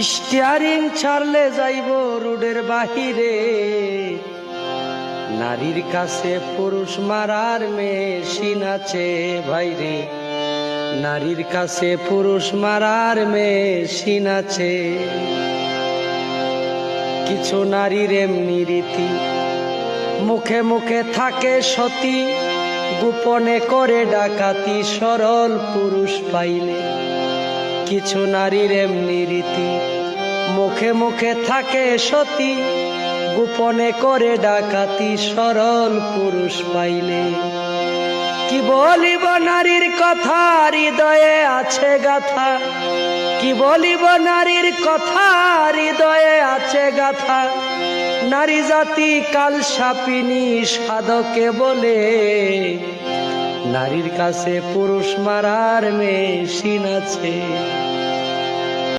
Steering ছাড়লে যাইব রোডের বাহিরে, নারীর কাছে পুরুষ মারার মেশিন আছে ভাইরে, নারীর কাছে পুরুষ মারার মেশিন আছে। কিছু নারীর এমনি রীতি, মুখে মুখে থাকে সতী, গোপনে করে ডাকাতি সরল পুরুষ পাইলে। কিছু নারীর এমনি রীতি, মুখে মুখে থাকে সতী, গোপনে করে ডাকাতি সরল পুরুষ পাইলে। কি বলিব নারীর কথা, হৃদয়ে আছে গাথা, কি বলিব নারীর কথা, হৃদয়ে আছে গাথা। নারী জাতি কাল সাপিনী সাধকে বলে, নারীর কাছে পুরুষ মারার মেশিন আছে।